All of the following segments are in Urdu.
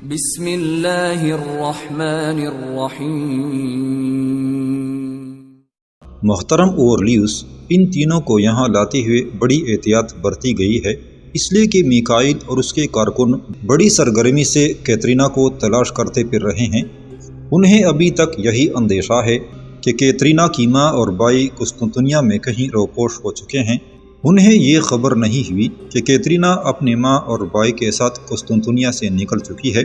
بسم اللہ الرحمن الرحیم۔ محترم اورلیوس، ان تینوں کو یہاں لاتے ہوئے بڑی احتیاط برتی گئی ہے، اس لیے کہ میکائیل اور اس کے کارکن بڑی سرگرمی سے کیترینا کو تلاش کرتے پھر رہے ہیں۔ انہیں ابھی تک یہی اندیشہ ہے کہ کیترینا کی ماں اور بھائی قسطنطنیہ میں کہیں روپوش ہو چکے ہیں۔ انہیں یہ خبر نہیں ہوئی کہ کیترینا اپنی ماں اور بھائی کے ساتھ قسطنطنیہ سے نکل چکی ہے۔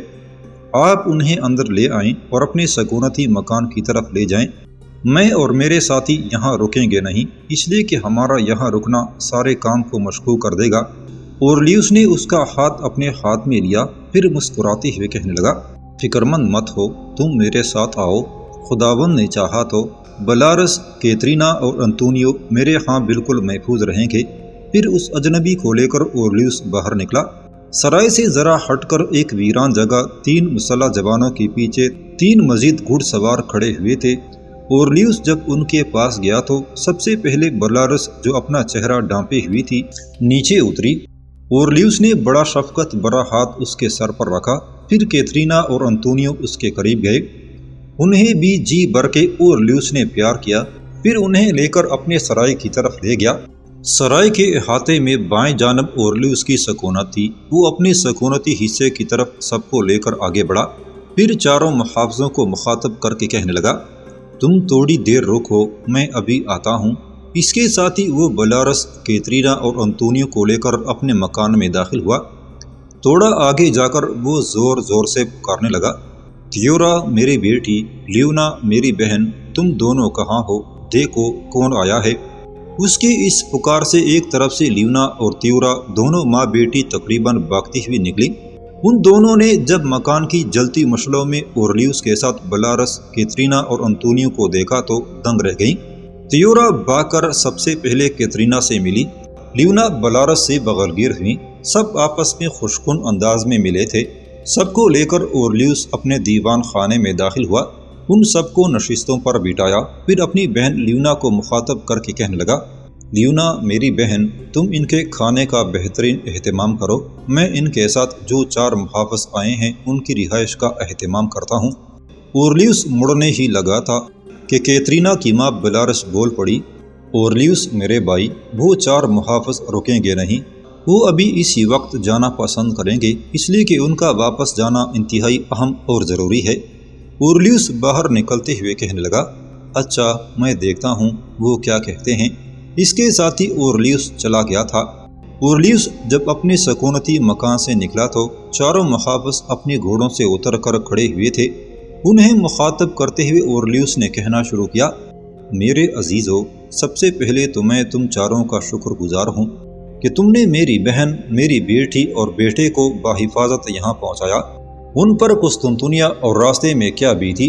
آپ انہیں اندر لے آئیں اور اپنے سکونتی مکان کی طرف لے جائیں۔ میں اور میرے ساتھی یہاں رکیں گے نہیں، اس لیے کہ ہمارا یہاں رکنا سارے کام کو مشکوک کر دے گا۔ اورلیوس نے اس کا ہاتھ اپنے ہاتھ میں لیا، پھر مسکراتے ہوئے کہنے لگا، فکر مند مت ہو، تم میرے ساتھ آؤ۔ خداوند نے چاہا تو بلارس، کیترینا اور انتونیو میرے ہاں بالکل محفوظ رہیں گے۔ پھر اس اجنبی کو لے کر اورلیوس باہر نکلا۔ سرائے سے ذرا ہٹ کر ایک ویران جگہ 3 مسلح جوانوں کے پیچھے 3 مزید گھڑ سوار کھڑے ہوئے تھے۔ اورلیوس جب ان کے پاس گیا تو سب سے پہلے بلارس، جو اپنا چہرہ ڈھانپے ہوئی تھی، نیچے اتری۔ اورلیوس نے بڑا شفقت بھرا ہاتھ اس کے سر پر رکھا، پھر کیترینا اور انتونیو اس کے قریب گئے۔ انہیں بھی جی بھر کے اورلیوس نے پیار کیا، پھر انہیں لے کر اپنے سرائے کی طرف لے گیا۔ سرائے کے احاطے میں بائیں جانب اورلیوس کی سکونت تھی۔ وہ اپنے سکونتی حصے کی طرف سب کو لے کر آگے بڑھا، پھر چاروں محافظوں کو مخاطب کر کے کہنے لگا، تم تھوڑی دیر رکو، میں ابھی آتا ہوں۔ اس کے ساتھ ہی وہ بلارس، کیترینا اور انتونیو کو لے کر اپنے مکان میں داخل ہوا۔ تھوڑا آگے جا کر وہ زور زور سے پکارنے لگا، تیورا میری بیٹی، لیونا میری بہن، تم دونوں کہاں ہو؟ دیکھو کون آیا ہے۔ اس کے اس پکار سے ایک طرف سے لیونا اور تیورا دونوں ماں بیٹی تقریباً بھاگتی ہوئی نکلی۔ ان دونوں نے جب مکان کی جلتی مشعلوں میں اورلیوس کے ساتھ بلارس، کیترینا اور انتونیو کو دیکھا تو دنگ رہ گئیں۔ تیورا بھاگ کر سب سے پہلے کیترینا سے ملی، لیونا بلارس سے بغل گیر ہوئی۔ سب آپس میں خوشکن انداز میں ملے تھے۔ سب کو لے کر اورلیوس اپنے دیوان خانے میں داخل ہوا، ان سب کو نشستوں پر بٹھایا، پھر اپنی بہن لیونا کو مخاطب کر کے کہنے لگا، لیونا میری بہن، تم ان کے کھانے کا بہترین اہتمام کرو، میں ان کے ساتھ جو 4 محافظ آئے ہیں ان کی رہائش کا اہتمام کرتا ہوں۔ اورلیوس مڑنے ہی لگا تھا کہ کیترینا کی ماں بلارس بول پڑی، اورلیوس میرے بھائی، وہ 4 محافظ رکیں گے نہیں، وہ ابھی اسی وقت جانا پسند کریں گے، اس لیے کہ ان کا واپس جانا انتہائی اہم اور ضروری ہے۔ اورلیوس باہر نکلتے ہوئے کہنے لگا، اچھا میں دیکھتا ہوں وہ کیا کہتے ہیں۔ اس کے ساتھ ہی اورلیوس چلا گیا تھا۔ اورلیوس جب اپنے سکونتی مکان سے نکلا تو 4 محافظ اپنے گھوڑوں سے اتر کر کھڑے ہوئے تھے۔ انہیں مخاطب کرتے ہوئے اورلیوس نے کہنا شروع کیا، میرے عزیزو، سب سے پہلے تو میں تم 4 کا شکر گزار ہوں کہ تم نے میری بہن، میری بیٹی اور بیٹے کو بحفاظت یہاں پہنچایا۔ ان پر قسطنطنیہ اور راستے میں کیا بیتی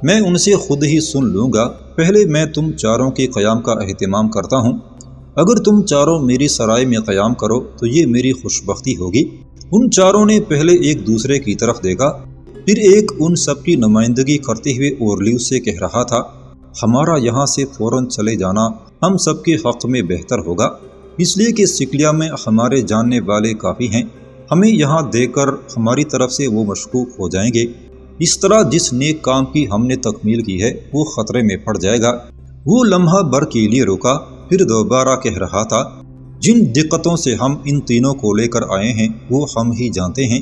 میں ان سے خود ہی سن لوں گا۔ پہلے میں تم 4 کے قیام کا اہتمام کرتا ہوں۔ اگر تم 4 میری سرائے میں قیام کرو تو یہ میری خوش بختی ہوگی۔ ان 4 نے پہلے ایک دوسرے کی طرف دیکھا، پھر ایک ان سب کی نمائندگی کرتے ہوئے اورلیوس سے کہہ رہا تھا، ہمارا یہاں سے فوراً چلے جانا ہم سب کے حق میں بہتر ہوگا، اس لیے کہ سکلیا میں ہمارے جاننے والے کافی ہیں، ہمیں یہاں دیکھ کر ہماری طرف سے وہ مشکوک ہو جائیں گے۔ اس طرح جس نیک کام کی ہم نے تکمیل کی ہے وہ خطرے میں پڑ جائے گا۔ وہ لمحہ بھر کے لیے رکا، پھر دوبارہ کہہ رہا تھا، جن دقتوں سے ہم ان تینوں کو لے کر آئے ہیں وہ ہم ہی جانتے ہیں۔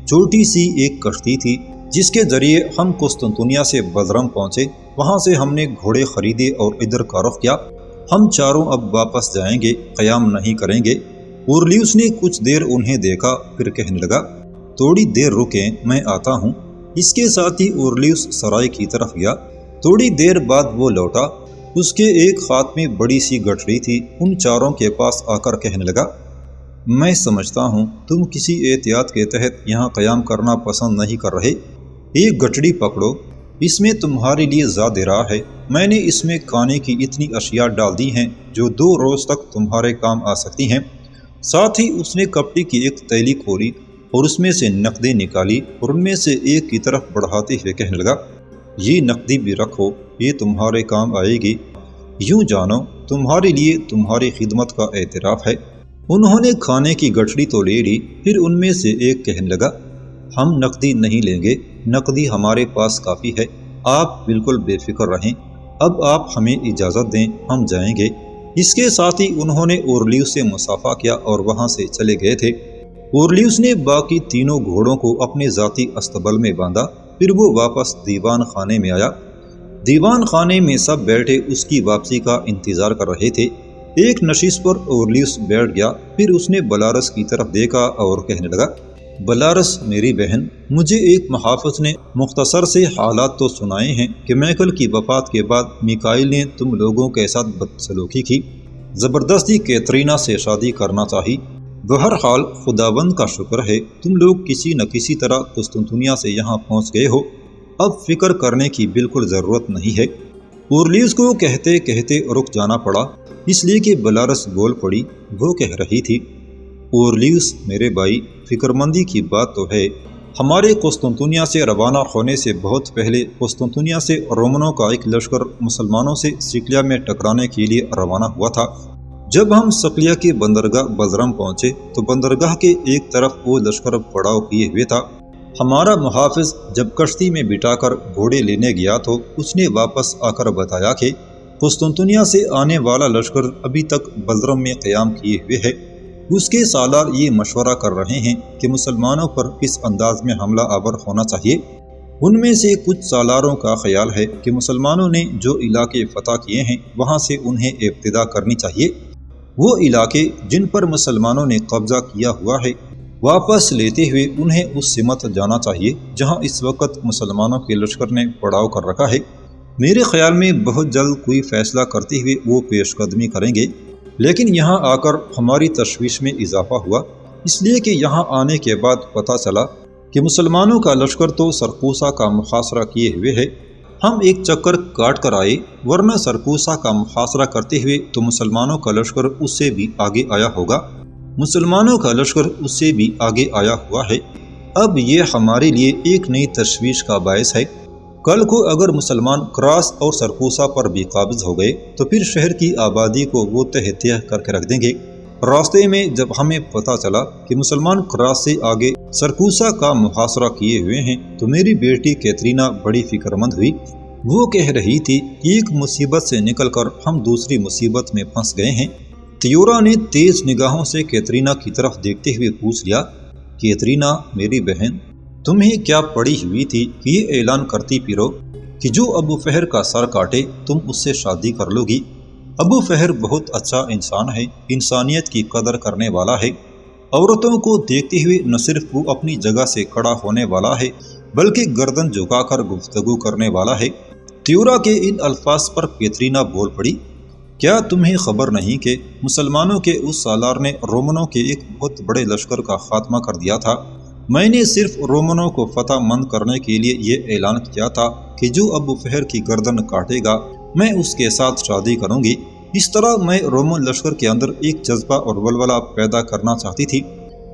چھوٹی سی ایک کشتی تھی جس کے ذریعے ہم قسطنطنیہ سے بلرم پہنچے، وہاں سے ہم نے گھوڑے خریدے اور ادھر کا رخ کیا۔ ہم 4 اب واپس جائیں گے، قیام نہیں کریں گے۔ اورلیوس نے کچھ دیر انہیں دیکھا، پھر کہنے لگا، تھوڑی دیر رکیں، میں آتا ہوں۔ اس کے ساتھ ہی اورلیوس سرائے کی طرف گیا۔ تھوڑی دیر بعد وہ لوٹا، اس کے ایک ہاتھ میں بڑی سی گٹھڑی تھی۔ ان 4 کے پاس آ کر کہنے لگا، میں سمجھتا ہوں تم کسی احتیاط کے تحت یہاں قیام کرنا پسند نہیں کر رہے۔ ایک گٹھڑی پکڑو، اس میں تمہارے لیے زیادہ راہ ہے۔ میں نے اس میں کھانے کی اتنی اشیاء ڈال دی ہیں جو 2 روز تک تمہارے کام آ سکتی ہیں۔ ساتھ ہی اس نے کپڑی کی ایک تیلی کھولی اور اس میں سے نقدیں نکالی اور ان میں سے ایک کی طرف بڑھاتے ہوئے کہنے لگا، یہ نقدی بھی رکھو، یہ تمہارے کام آئے گی۔ یوں جانو تمہارے لیے تمہاری خدمت کا اعتراف ہے۔ انہوں نے کھانے کی گٹھڑی تو لے لی، پھر ان میں سے ایک کہنے لگا، ہم نقدی نہیں لیں گے، نقدی ہمارے پاس کافی ہے، آپ بالکل بے فکر رہیں، اب آپ ہمیں اجازت دیں، ہم جائیں گے۔ اس کے ساتھ ہی انہوں نے اورلیوس سے مصافحہ کیا اور وہاں سے چلے گئے تھے۔ اورلیوس نے باقی تینوں گھوڑوں کو اپنے ذاتی استبل میں باندھا، پھر وہ واپس دیوان خانے میں آیا۔ دیوان خانے میں سب بیٹھے اس کی واپسی کا انتظار کر رہے تھے۔ ایک نشست پر اورلیوس بیٹھ گیا، پھر اس نے بلارس کی طرف دیکھا اور کہنے لگا، بلارس میری بہن، مجھے ایک محافظ نے مختصر سے حالات تو سنائے ہیں کہ میکل کی وفات کے بعد میکائیل نے تم لوگوں کے ساتھ بدسلوکی کی، زبردستی کیترینا سے شادی کرنا چاہی۔ بہرحال خداوند کا شکر ہے تم لوگ کسی نہ کسی طرح قسطنطنیہ سے یہاں پہنچ گئے ہو، اب فکر کرنے کی بالکل ضرورت نہیں ہے۔ اورلیوس کو کہتے کہتے رک جانا پڑا، اس لیے کہ بلارس بول پڑی۔ وہ کہہ رہی تھی، اورلیوس میرے بھائی، فکر مندی کی بات تو ہے، ہمارے قسطنطنیہ سے روانہ ہونے سے بہت پہلے قسطنطنیہ سے رومنوں کا ایک لشکر مسلمانوں سے سکلیا میں ٹکرانے کے لیے روانہ ہوا تھا۔ جب ہم سکلیا کے بندرگاہ بزرم پہنچے تو بندرگاہ کے ایک طرف وہ لشکر پڑاؤ کیے ہوئے تھا۔ ہمارا محافظ جب کشتی میں بٹھا کر گھوڑے لینے گیا تو اس نے واپس آ کر بتایا کہ قسطنطنیہ سے آنے والا لشکر ابھی تک بزرم میں قیام کیے ہوئے ہے۔ اس کے سالار یہ مشورہ کر رہے ہیں کہ مسلمانوں پر کس انداز میں حملہ آور ہونا چاہیے۔ ان میں سے کچھ سالاروں کا خیال ہے کہ مسلمانوں نے جو علاقے فتح کیے ہیں وہاں سے انہیں ابتدا کرنی چاہیے۔ وہ علاقے جن پر مسلمانوں نے قبضہ کیا ہوا ہے واپس لیتے ہوئے انہیں اس سمت جانا چاہیے جہاں اس وقت مسلمانوں کے لشکر نے پڑاؤ کر رکھا ہے۔ میرے خیال میں بہت جلد کوئی فیصلہ کرتے ہوئے وہ پیش قدمی کریں گے، لیکن یہاں آ کر ہماری تشویش میں اضافہ ہوا، اس لیے کہ یہاں آنے کے بعد پتہ چلا کہ مسلمانوں کا لشکر تو سرکوسا کا محاصرہ کیے ہوئے ہے۔ ہم ایک چکر کاٹ کر آئے، ورنہ سرکوسا کا محاصرہ کرتے ہوئے تو مسلمانوں کا لشکر اس سے بھی آگے آیا ہوگا۔ مسلمانوں کا لشکر اس سے بھی آگے آیا ہوا ہے۔ اب یہ ہمارے لیے ایک نئی تشویش کا باعث ہے۔ کل کو اگر مسلمان کراس اور سرکوسا پر بھی قابض ہو گئے تو پھر شہر کی آبادی کو وہ تہہ تہہ کر کے رکھ دیں گے۔ راستے میں جب ہمیں پتہ چلا کہ مسلمان کراس سے آگے سرکوسا کا محاصرہ کیے ہوئے ہیں تو میری بیٹی کیترینا بڑی فکر مند ہوئی۔ وہ کہہ رہی تھی، ایک مصیبت سے نکل کر ہم دوسری مصیبت میں پھنس گئے ہیں۔ تیورا نے تیز نگاہوں سے کیترینا کی طرف دیکھتے ہوئے پوچھ لیا، کیترینا میری بہن، تمہیں کیا پڑی ہوئی تھی کہ یہ اعلان کرتی پھرو کہ جو ابو فہر کا سر کاٹے تم اس سے شادی کر لو گی؟ ابو فہر بہت اچھا انسان ہے، انسانیت کی قدر کرنے والا ہے، عورتوں کو دیکھتے ہوئے نہ صرف وہ اپنی جگہ سے کھڑا ہونے والا ہے بلکہ گردن جھکا کر گفتگو کرنے والا ہے۔ تیورا کے ان الفاظ پر کیترینا بول پڑی، کیا تمہیں خبر نہیں کہ مسلمانوں کے اس سالار نے رومنوں کے ایک بہت بڑے لشکر کا خاتمہ کر دیا تھا؟ میں نے صرف رومنوں کو فتح مند کرنے کے لیے یہ اعلان کیا تھا کہ جو ابو فہر کی گردن کاٹے گا میں اس کے ساتھ شادی کروں گی۔ اس طرح میں رومن لشکر کے اندر ایک جذبہ اور ولولہ پیدا کرنا چاہتی تھی،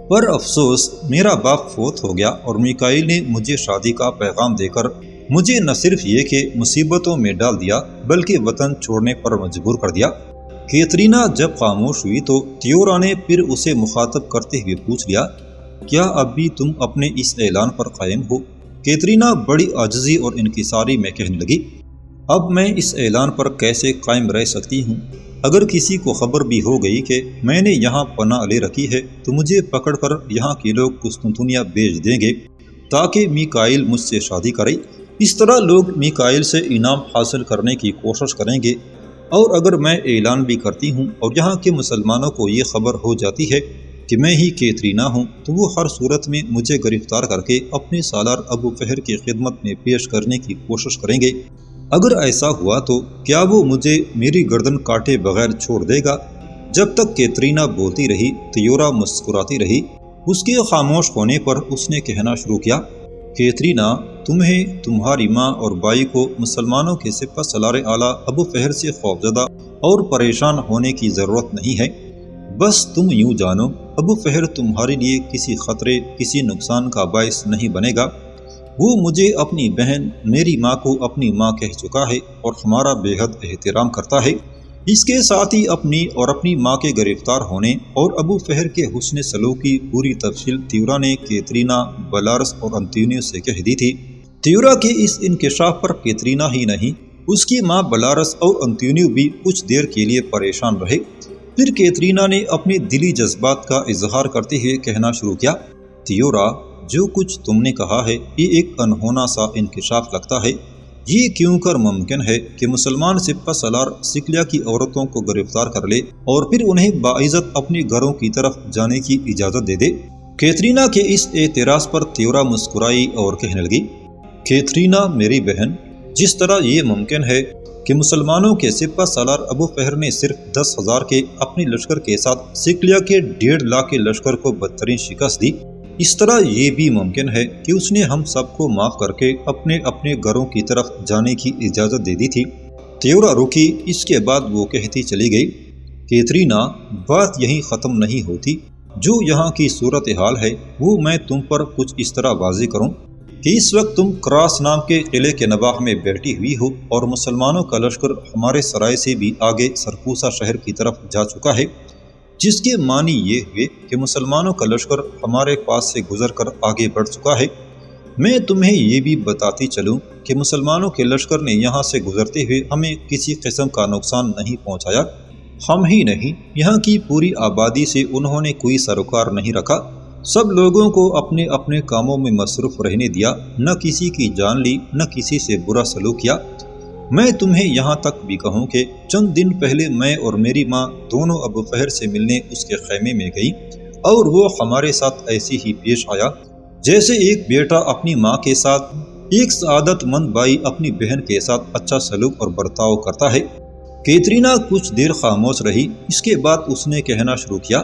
پر افسوس میرا باپ فوت ہو گیا اور میکائیل نے مجھے شادی کا پیغام دے کر مجھے نہ صرف یہ کہ مصیبتوں میں ڈال دیا بلکہ وطن چھوڑنے پر مجبور کر دیا۔ کیترینا جب خاموش ہوئی تو تیورا نے پھر اسے مخاطب کرتے ہوئے پوچھ لیا، کیا اب بھی تم اپنے اس اعلان پر قائم ہو؟ کیترینا بڑی عاجزی اور انکساری میں کہنے لگی، اب میں اس اعلان پر کیسے قائم رہ سکتی ہوں؟ اگر کسی کو خبر بھی ہو گئی کہ میں نے یہاں پناہ لے رکھی ہے تو مجھے پکڑ کر یہاں کے لوگ قسطنطنیہ بھیج دیں گے تاکہ میکائیل مجھ سے شادی کرے۔ اس طرح لوگ میکائیل سے انعام حاصل کرنے کی کوشش کریں گے، اور اگر میں اعلان بھی کرتی ہوں اور یہاں کے مسلمانوں کو یہ خبر ہو جاتی ہے کہ میں ہی کیترینا ہوں تو وہ ہر صورت میں مجھے گرفتار کر کے اپنے سالار ابو فہر کی خدمت میں پیش کرنے کی کوشش کریں گے۔ اگر ایسا ہوا تو کیا وہ مجھے میری گردن کاٹے بغیر چھوڑ دے گا؟ جب تک کیترینا بولتی رہی تیورا مسکراتی رہی۔ اس کے خاموش ہونے پر اس نے کہنا شروع کیا، کیترینا، تمہیں تمہاری ماں اور بھائی کو مسلمانوں کے سپہ سالار اعلیٰ ابو فہر سے خوفزدہ اور پریشان ہونے کی ضرورت نہیں ہے۔ بس تم یوں جانو، ابو فہر تمہارے لیے کسی خطرے، کسی نقصان کا باعث نہیں بنے گا۔ وہ مجھے اپنی بہن، میری ماں کو اپنی ماں کہہ چکا ہے اور ہمارا بے حد احترام کرتا ہے۔ اس کے ساتھ ہی اپنی اور اپنی ماں کے گرفتار ہونے اور ابو فہر کے حسن سلوک کی پوری تفصیل تیورا نے کیترینا، بلارس اور انتونیو سے کہہ دی تھی۔ تیورا کے اس انکشاف پر کیترینا ہی نہیں، اس کی ماں بلارس اور انتونیو بھی کچھ دیر کے لیے پریشان رہے۔ پھر کیترینا نے اپنے دلی جذبات کا اظہار کرتے ہوئے کہنا شروع کیا، تیورا، جو کچھ تم نے کہا ہے یہ ایک انہونا سا انکشاف لگتا ہے۔ یہ کیوں کر ممکن ہے کہ مسلمان سپہ سالار سکلیا کی عورتوں کو گرفتار کر لے اور پھر انہیں باعزت اپنے گھروں کی طرف جانے کی اجازت دے دے؟ کیترینا کے اس اعتراض پر تیورا مسکرائی اور کہنے لگی، کیترینا میری بہن، جس طرح یہ ممکن ہے کہ مسلمانوں کے سپہ سالار ابو فہر نے صرف 10,000 کے اپنے لشکر کے ساتھ سکلیا کے 1.5 لاکھ کے لشکر کو بدترین شکست دی، اس طرح یہ بھی ممکن ہے کہ اس نے ہم سب کو معاف کر کے اپنے اپنے گھروں کی طرف جانے کی اجازت دے دی تھی۔ تیورا رکی، اس کے بعد وہ کہتی چلی گئی، کیترینا، بات یہیں ختم نہیں ہوتی۔ جو یہاں کی صورتحال ہے وہ میں تم پر کچھ اس طرح واضح کروں کہ اس وقت تم کراس نام کے قلعے کے نواح میں بیٹھی ہوئی ہو اور مسلمانوں کا لشکر ہمارے سرائے سے بھی آگے سرپوسا شہر کی طرف جا چکا ہے، جس کے معنی یہ ہوئے کہ مسلمانوں کا لشکر ہمارے پاس سے گزر کر آگے بڑھ چکا ہے۔ میں تمہیں یہ بھی بتاتی چلوں کہ مسلمانوں کے لشکر نے یہاں سے گزرتے ہوئے ہمیں کسی قسم کا نقصان نہیں پہنچایا۔ ہم ہی نہیں، یہاں کی پوری آبادی سے انہوں نے کوئی سروکار نہیں رکھا، سب لوگوں کو اپنے اپنے کاموں میں مصروف رہنے دیا، نہ کسی کی جان لی، نہ کسی سے برا سلوک کیا۔ میں تمہیں یہاں تک بھی کہوں کہ چند دن پہلے میں اور میری ماں دونوں ابو فہر سے ملنے اس کے خیمے میں گئی اور وہ ہمارے ساتھ ایسی ہی پیش آیا جیسے ایک بیٹا اپنی ماں کے ساتھ، ایک سعادت مند بھائی اپنی بہن کے ساتھ اچھا سلوک اور برتاؤ کرتا ہے۔ کیترینا کچھ دیر خاموش رہی، اس کے بعد اس نے کہنا شروع کیا،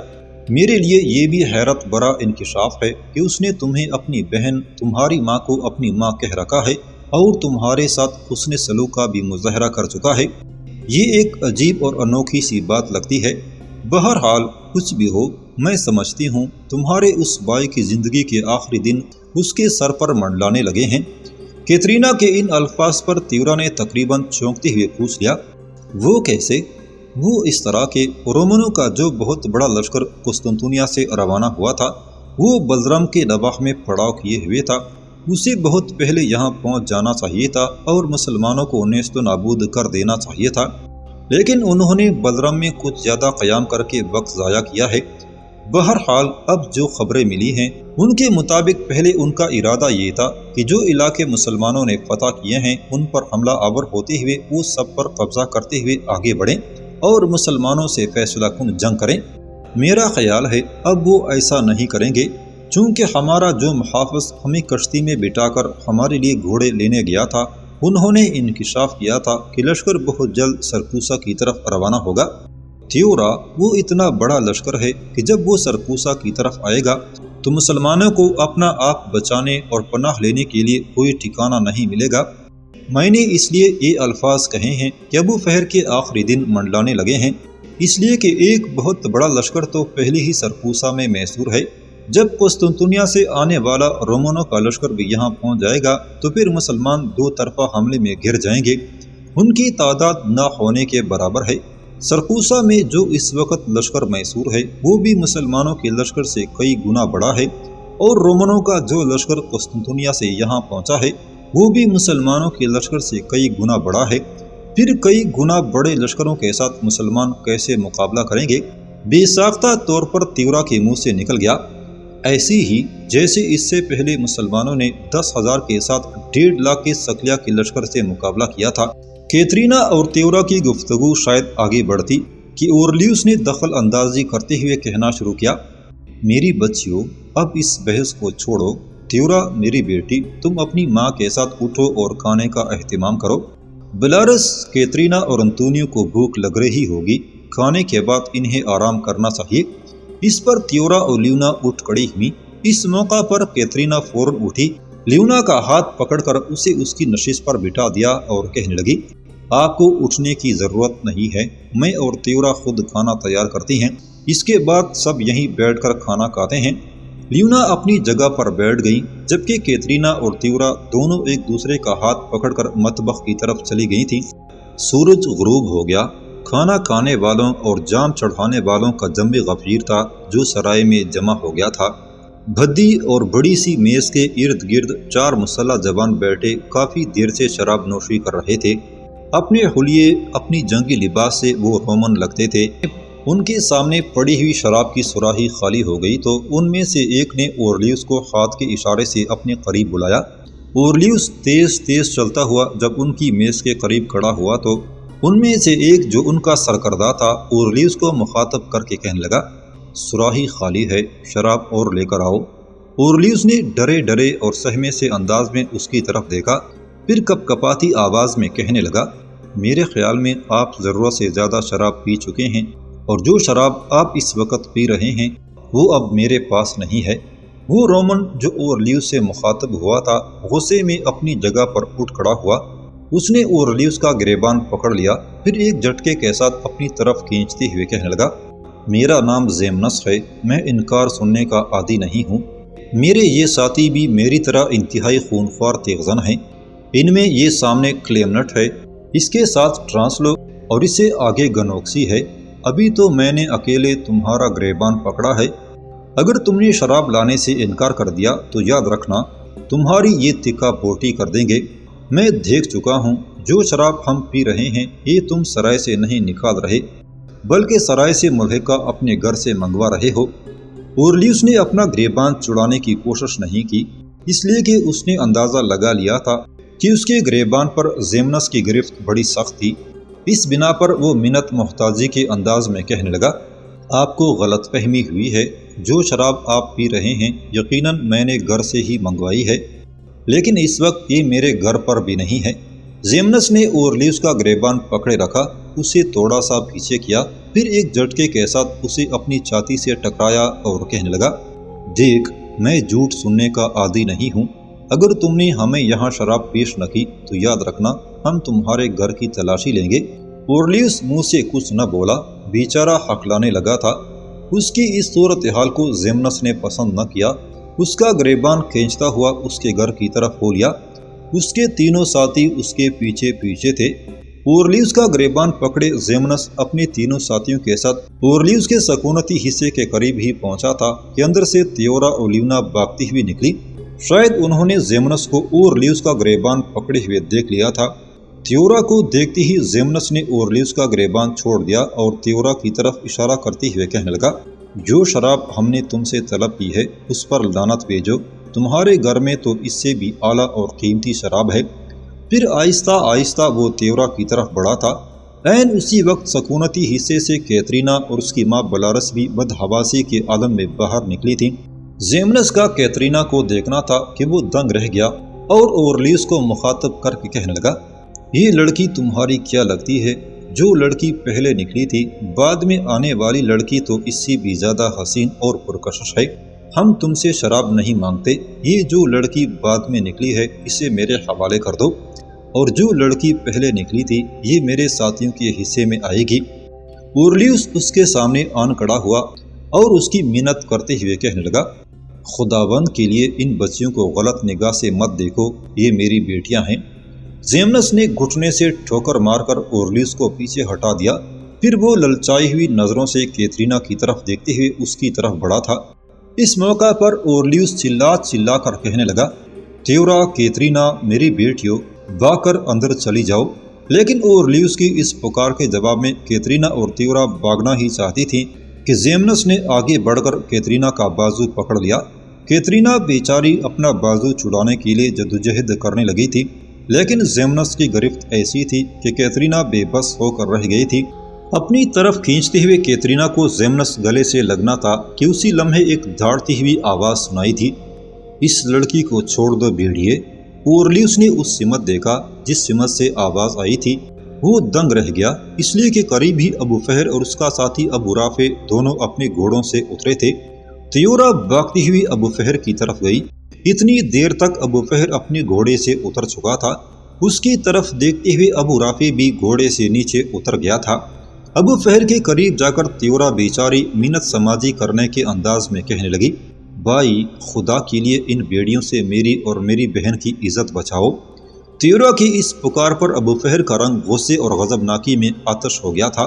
میرے لیے یہ بھی حیرت برا انکشاف ہے کہ اس نے تمہیں اپنی بہن، تمہاری ماں کو اپنی ماں کہہ رکھا ہے اور تمہارے ساتھ حسن سلوک کا بھی مظاہرہ کر چکا ہے۔ یہ ایک عجیب اور انوکھی سی بات لگتی ہے۔ بہرحال کچھ بھی ہو، میں سمجھتی ہوں تمہارے اس بھائی کی زندگی کے آخری دن اس کے سر پر منڈلانے لگے ہیں۔ کیترینا کے ان الفاظ پر تیورا نے تقریباً چونکتے ہوئے پوچھ لیا، وہ کیسے؟ وہ اس طرح کہ رومنوں کا جو بہت بڑا لشکر قسطنطنیہ سے روانہ ہوا تھا وہ بلرم کے نواح میں پڑاؤ کیے ہوئے تھا، اسے بہت پہلے یہاں پہنچ جانا چاہیے تھا اور مسلمانوں کو نیست و نابود کر دینا چاہیے تھا، لیکن انہوں نے بلرم میں کچھ زیادہ قیام کر کے وقت ضائع کیا ہے۔ بہرحال اب جو خبریں ملی ہیں ان کے مطابق پہلے ان کا ارادہ یہ تھا کہ جو علاقے مسلمانوں نے فتح کیے ہیں ان پر حملہ آور ہوتے ہوئے وہ سب پر قبضہ کرتے ہوئے آگے بڑھیں اور مسلمانوں سے فیصلہ کن جنگ کریں۔ میرا خیال ہے اب وہ ایسا نہیں کریں گے، چونکہ ہمارا جو محافظ ہمیں کشتی میں بٹھا کر ہمارے لیے گھوڑے لینے گیا تھا انہوں نے انکشاف کیا تھا کہ لشکر بہت جلد سرپوسا کی طرف روانہ ہوگا۔ تیورا، وہ اتنا بڑا لشکر ہے کہ جب وہ سرپوسا کی طرف آئے گا تو مسلمانوں کو اپنا آپ بچانے اور پناہ لینے کے لیے کوئی ٹھکانہ نہیں ملے گا۔ میں نے اس لیے یہ الفاظ کہے ہیں کہ ابو فہر کے آخری دن منڈلانے لگے ہیں، اس لیے کہ ایک بہت بڑا لشکر تو پہلے ہی سرپوسا میں محصور ہے۔ جب قسطنطنیہ سے آنے والا رومنوں کا لشکر بھی یہاں پہنچ جائے گا تو پھر مسلمان دو طرفہ حملے میں گر جائیں گے، ان کی تعداد نہ ہونے کے برابر ہے۔ سرپوسا میں جو اس وقت لشکر محصور ہے وہ بھی مسلمانوں کے لشکر سے کئی گنا بڑا ہے، اور رومنوں کا جو لشکر قسطنطنیہ سے یہاں پہنچا ہے وہ بھی مسلمانوں کے لشکر سے کئی گنا بڑا ہے۔ پھر کئی گنا بڑے لشکروں کے ساتھ مسلمان کیسے مقابلہ کریں گے؟ بے ساختہ طور پر تیورا کے منہ سے نکل گیا، ایسی ہی جیسے اس سے پہلے مسلمانوں نے 10,000 کے ساتھ 1.5 لاکھ کے سکلیا کے لشکر سے مقابلہ کیا تھا۔ کیترینا اور تیورا کی گفتگو شاید آگے بڑھتی کہ اورلیوس نے دخل اندازی کرتے ہوئے کہنا شروع کیا، میری بچیوں، اب اس بحث کو چھوڑو۔ تیورا میری بیٹی، تم اپنی ماں کے ساتھ اٹھو اور کھانے کا اہتمام کرو۔ بلارس، کیترینا اور انتونیو کو بھوک لگ رہی ہوگی، کھانے کے بعد انہیں آرام کرنا چاہیے۔ اس پر تیورا اور لیونا اٹھ کھڑی ہوئی۔ اس موقع پر کیترینا فوراً اٹھی، لیونا کا ہاتھ پکڑ کر اسے اس کی نشست پر بٹھا دیا اور کہنے لگی، آپ کو اٹھنے کی ضرورت نہیں ہے، میں اور تیورا خود کھانا تیار کرتی ہیں، اس کے بعد سب یہیں بیٹھ کر کھانا کھاتے ہیں۔ لیونا اپنی جگہ پر بیٹھ گئی جبکہ کیترینا اور تیورا دونوں ایک دوسرے کا ہاتھ پکڑ کر مطبخ کی طرف چلی گئی تھیں۔ سورج غروب ہو گیا، کھانا کھانے والوں اور جام چڑھانے والوں کا جم غفیر تھا جو سرائے میں جمع ہو گیا تھا۔ بھدی اور بڑی سی میز کے ارد گرد 4 مسلح جوان بیٹھے کافی دیر سے شراب نوشی کر رہے تھے۔ اپنے حلیے، اپنی جنگی لباس سے وہ رومن لگتے تھے۔ ان کے سامنے پڑی ہوئی شراب کی سراہی خالی ہو گئی تو ان میں سے ایک نے اورلیوس کو ہاتھ کے اشارے سے اپنے قریب بلایا۔ اورلیوس تیز تیز چلتا ہوا جب ان کی میز کے قریب کھڑا ہوا تو ان میں سے ایک جو ان کا سرکردہ تھا اورلیوس کو مخاطب کر کے کہنے لگا، سراہی خالی ہے، شراب اور لے کر آؤ۔ اورلیوس نے ڈرے ڈرے اور سہمے سے انداز میں اس کی طرف دیکھا، پھر کپ کپاتی آواز میں کہنے لگا، میرے خیال میں آپ ضرورت سے زیادہ شراب پی چکے ہیں، اور جو شراب آپ اس وقت پی رہے ہیں وہ اب میرے پاس نہیں ہے۔ وہ رومن جو اورلیوس سے مخاطب ہوا تھا غصے میں اپنی جگہ پر اٹھ کھڑا ہوا۔ اس نے اورلیوس کا گریبان پکڑ لیا، پھر ایک جھٹکے کے ساتھ اپنی طرف کھینچتے ہوئے کہنے لگا، میرا نام زیمنس ہے، میں انکار سننے کا عادی نہیں ہوں۔ میرے یہ ساتھی بھی میری طرح انتہائی خونخوار تیغزن ہیں۔ ان میں یہ سامنے کلیمنٹ ہے، اس کے ساتھ ٹرانسلو اور اسے آگے گنوکسی ہے۔ ابھی تو میں نے اکیلے تمہارا گریبان پکڑا ہے۔ اگر تم نے شراب لانے سے انکار کر دیا تو یاد رکھنا تمہاری یہ تکا پوٹی کر دیں گے۔ میں دیکھ چکا ہوں جو شراب ہم پی رہے ہیں یہ تم سرائے سے نہیں نکال رہے بلکہ سرائے سے ملحقہ اپنے گھر سے منگوا رہے ہو۔ اورلیوس نے اپنا گریبان چھڑانے کی کوشش نہیں کی، اس لیے کہ اس نے اندازہ لگا لیا تھا کہ اس کے گریبان پر زیمنس کی گرفت بڑی سخت تھی۔ اس بنا پر وہ منت محتاجی کے انداز میں کہنے لگا، آپ کو غلط فہمی ہوئی ہے، جو شراب آپ پی رہے ہیں یقیناً میں نے گھر سے ہی منگوائی ہے، لیکن اس وقت یہ میرے گھر پر بھی نہیں ہے۔ زیمنس نے اورلیوس کا گریبان پکڑے رکھا، اسے تھوڑا سا پیچھے کیا، پھر ایک جھٹکے کے ساتھ اسے اپنی چھاتی سے ٹکرایا اور کہنے لگا، دیکھ میں جھوٹ سننے کا عادی نہیں ہوں۔ اگر تم نے ہمیں یہاں شراب پیش نہ کی تو یاد رکھنا ہم تمہارے گھر کی تلاشی لیں گے۔ اورلیوس منہ سے کچھ نہ بولا، بیچارہ ہکلانے لگا تھا۔ اس کی اس صورتحال کو زیمنس نے پسند نہ کیا، اس کا گریبان کھینچتا ہوا اس کے گھر کی طرف ہو لیا۔ اس کے تینوں ساتھی اس کے پیچھے پیچھے تھے۔ اورلیوس کا گریبان پکڑے زیمنس اپنے تینوں ساتھیوں کے ساتھ اورلیوس کے سکونتی حصے کے قریب ہی پہنچا تھا کہ اندر سے تیورا اولیونا بھاگتی ہوئی نکلی۔ شاید انہوں نے زیمنس کو اورلیوس کا گریبان پکڑے ہوئے دیکھ لیا تھا۔ تیورا کو دیکھتے ہی زیمنس نے اورلیوس کا گریبان چھوڑ دیا اور تیورا کی طرف اشارہ کرتے ہوئے کہنے لگا، جو شراب ہم نے تم سے طلب کی ہے اس پر لعنت بھیجو، تمہارے گھر میں تو اس سے بھی اعلیٰ اور قیمتی شراب ہے۔ پھر آہستہ آہستہ وہ تیورا کی طرف بڑھا تھا۔ عین اسی وقت سکونتی حصے سے کیترینا اور اس کی ماں بلارس بھی بدحواسی کے عالم میں باہر نکلی تھیں۔ زیمنس کا کیترینا کو دیکھنا تھا کہ وہ دنگ رہ گیا اور اورلیوس کو مخاطب کر کے کہنے لگا، یہ لڑکی تمہاری کیا لگتی ہے؟ جو لڑکی پہلے نکلی تھی، بعد میں آنے والی لڑکی تو اس سے بھی زیادہ حسین اور پرکشش ہے۔ ہم تم سے شراب نہیں مانگتے، یہ جو لڑکی بعد میں نکلی ہے اسے میرے حوالے کر دو، اور جو لڑکی پہلے نکلی تھی یہ میرے ساتھیوں کے حصے میں آئے گی۔ اورلیوس اس کے سامنے آن کھڑا ہوا اور اس کی منت کرتے ہوئے کہنے لگا، خداوند کے لیے ان بچیوں کو غلط نگاہ سے مت دیکھو، یہ میری بیٹیاں ہیں۔ زیمنس نے گھٹنے سے ٹھوکر مار کر اورلیوس کو پیچھے ہٹا دیا، پھر وہ للچائی ہوئی نظروں سے کیترینا کی طرف دیکھتے ہوئے اس کی طرف بڑھا تھا۔ اس موقع پر اورلیوس چلا چلا کر کہنے لگا، تیورا، کیترینا، میری بیٹیوں، بھاگ کر اندر چلی جاؤ۔ لیکن اورلیوس کی اس پکار کے جواب میں کیترینا اور تیورا بھاگنا ہی چاہتی تھیں کہ زیمنس نے آگے بڑھ کر کیترینا کا بازو پکڑ لیا۔ کیترینا بیچاری اپنا بازو چھڑانے کے لیے جدوجہد کرنے لگی تھی، لیکن زیمنس کی گرفت ایسی تھی کہ کیترینا بے بس ہو کر رہ گئی تھی۔ اپنی طرف کھینچتے ہوئے کیترینا کو زیمنس گلے سے لگنا تھا کہ اسی لمحے ایک دھاڑتی ہوئی آواز سنائی تھی، اس لڑکی کو چھوڑ دو بھیڑیے۔ اورلیوس نے اس سمت دیکھا جس سمت سے آواز آئی تھی، وہ دنگ رہ گیا، اس لیے کہ قریب ہی ابو فہر اور اس کا ساتھی ابو رافع دونوں اپنے گھوڑوں سے اترے تھے۔ تیورا بھاگتی ہوئی ابو فہر کی طرف گئی۔ اتنی دیر تک ابو فہر اپنے گھوڑے سے اتر چکا تھا۔ اس کی طرف دیکھتے ہوئے ابو رافع بھی گھوڑے سے نیچے اتر گیا تھا۔ ابو فہر کے قریب جا کر تیورا بیچاری منت سماجی کرنے کے انداز میں کہنے لگی، بھائی، خدا کے لیے ان بیڑیوں سے میری اور میری بہن کی عزت بچاؤ۔ تیورا کی اس پکار پر ابو فہر کا رنگ غصے اور غضبناکی میں آتش ہو گیا تھا۔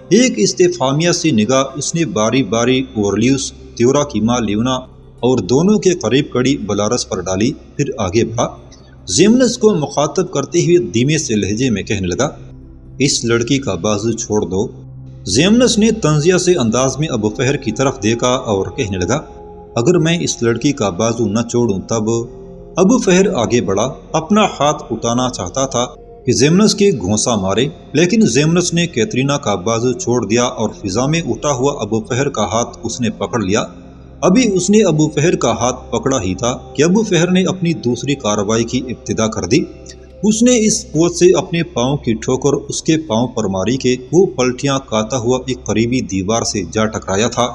ایک استفہامیہ سی نگاہ اس نے باری باری اورلیوس، تیورا کی ماں لیونا اور دونوں کے قریب کڑی بلارس پر ڈالی، پھر آگے بڑھا۔ زیمنس کو مخاطب کرتے ہوئے دھیمے سے لہجے میں کہنے لگا، اس لڑکی کا بازو چھوڑ دو۔ زیمنس نے طنزیہ سے انداز میں ابو فہر کی طرف دیکھا اور کہنے لگا، اگر میں اس لڑکی کا بازو نہ چھوڑوں تب؟ ابو فہر آگے بڑھا، اپنا ہاتھ اٹھانا چاہتا تھا کہ زیمنس کے گھونسا مارے، لیکن زیمنس نے کیترینا کا بازو چھوڑ دیا اور فضا میں اٹھا ہوا ابو فہر کا ہاتھ اس نے پکڑ لیا۔ ابھی اس نے ابو فہر کا ہاتھ پکڑا ہی تھا کہ ابو فہر نے اپنی دوسری کارروائی کی ابتدا کر دی۔ اس نے اس قوت سے اپنے پاؤں کی ٹھوکر اس کے پاؤں پر ماری کہ وہ پلٹیاں کھاتا ہوا ایک قریبی دیوار سے جا ٹکرایا تھا۔